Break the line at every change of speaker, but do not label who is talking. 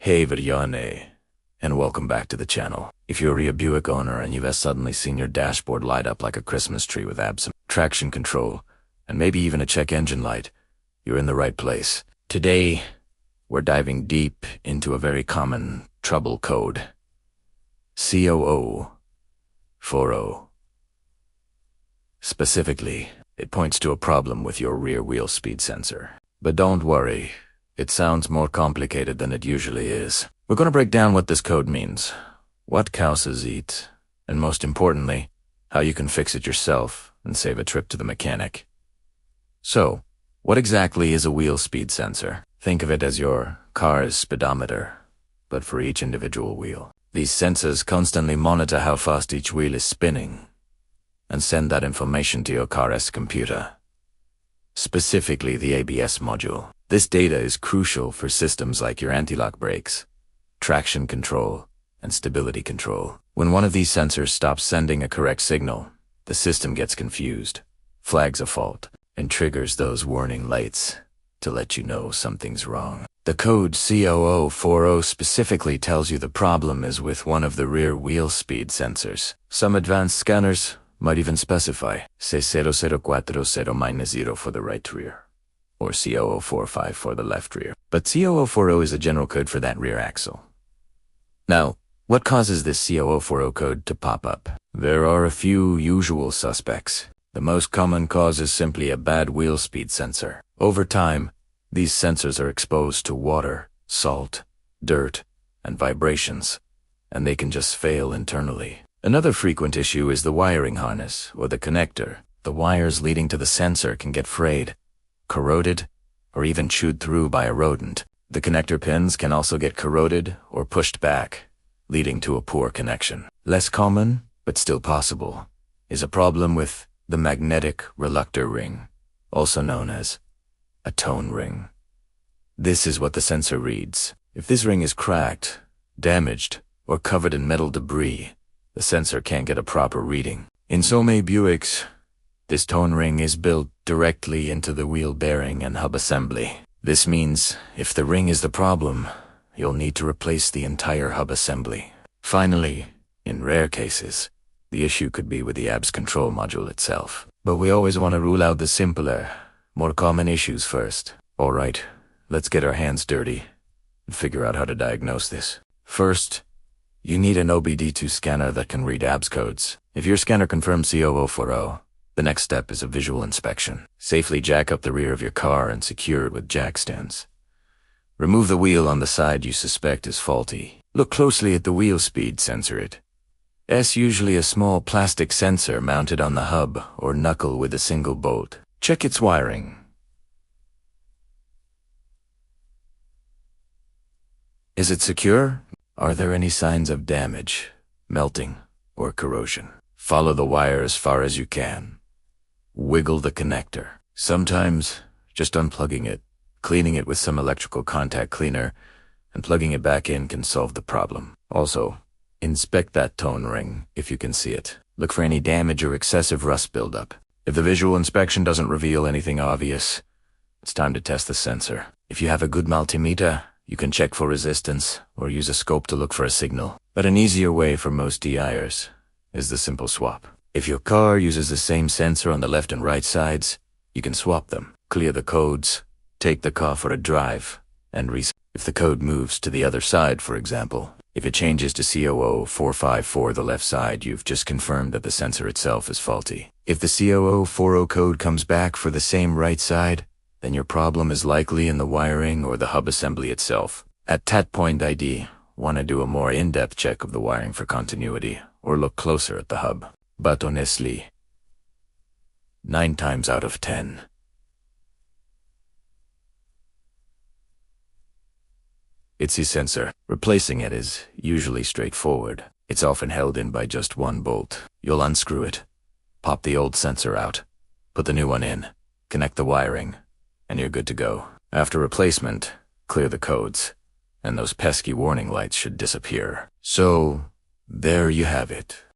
Hey Viryane, and welcome back to the channel. If you're a Buick owner and you've suddenly seen your dashboard light up like a Christmas tree with abs, traction control, and maybe even a check engine light, you're in the right place. Today, we're diving deep into a very common trouble code, C0040. Specifically, it points to a problem with your rear wheel speed sensor. But don't worry, it sounds more complicated than it usually is. We're going to break down what this code means, what causes it, and most importantly, how you can fix it yourself and save a trip to the mechanic. So, what exactly is a wheel speed sensor? Think of it as your car's speedometer, but for each individual wheel. These sensors constantly monitor how fast each wheel is spinning and send that information to your car's computer, specifically the ABS module. This data is crucial for systems like your anti-lock brakes, traction control, and stability control. When one of these sensors stops sending a correct signal, the system gets confused, flags a fault, and triggers those warning lights to let you know something's wrong. The code C0040 specifically tells you the problem is with one of the rear wheel speed sensors. Some advanced scanners might even specify C0040-0 for the right rear, or C0045 for the left rear. But C0040 is a general code for that rear axle. Now, what causes this C0040 code to pop up? There are a few usual suspects. The most common cause is simply a bad wheel speed sensor. Over time, these sensors are exposed to water, salt, dirt, and vibrations, and they can just fail internally. Another frequent issue is the wiring harness, or the connector. The wires leading to the sensor can get frayed, corroded, or even chewed through by a rodent. The connector pins can also get corroded or pushed back, leading to a poor connection. Less common, but still possible, is a problem with the magnetic reluctor ring, also known as a tone ring. This is what the sensor reads. If this ring is cracked, damaged, or covered in metal debris, the sensor can't get a proper reading. In so many Buicks, this tone ring is built directly into the wheel bearing and hub assembly. This means if the ring is the problem, you'll need to replace the entire hub assembly. Finally, in rare cases, the issue could be with the ABS control module itself. But we always want to rule out the simpler, more common issues first. Alright, let's get our hands dirty and figure out how to diagnose this. First, you need an OBD2 scanner that can read ABS codes. If your scanner confirms C0040, the next step is a visual inspection. Safely jack up the rear of your car and secure it with jack stands. Remove the wheel on the side you suspect is faulty. Look closely at the wheel speed sensor. It's usually a small plastic sensor mounted on the hub or knuckle with a single bolt. Check its wiring. Is it secure? Are there any signs of damage, melting, or corrosion? Follow the wire as far as you can. Wiggle the connector. Sometimes, just unplugging it, cleaning it with some electrical contact cleaner, and plugging it back in can solve the problem. Also, inspect that tone ring if you can see it. Look for any damage or excessive rust buildup. If the visual inspection doesn't reveal anything obvious, it's time to test the sensor. If you have a good multimeter, you can check for resistance or use a scope to look for a signal. But an easier way for most DIers is the simple swap. If your car uses the same sensor on the left and right sides, you can swap them. Clear the codes, take the car for a drive, and reset. If the code moves to the other side, for example, if it changes to C0045 the left side, you've just confirmed that the sensor itself is faulty. If the C0040 code comes back for the same right side, then your problem is likely in the wiring or the hub assembly itself. At that point, I'd want to do a more in-depth check of the wiring for continuity, or look closer at the hub. But honestly, 9 times out of 10, it's the sensor. Replacing it is usually straightforward. It's often held in by just one bolt. You'll unscrew it, pop the old sensor out, put the new one in, connect the wiring, and you're good to go. After replacement, clear the codes, and those pesky warning lights should disappear. So, there you have it.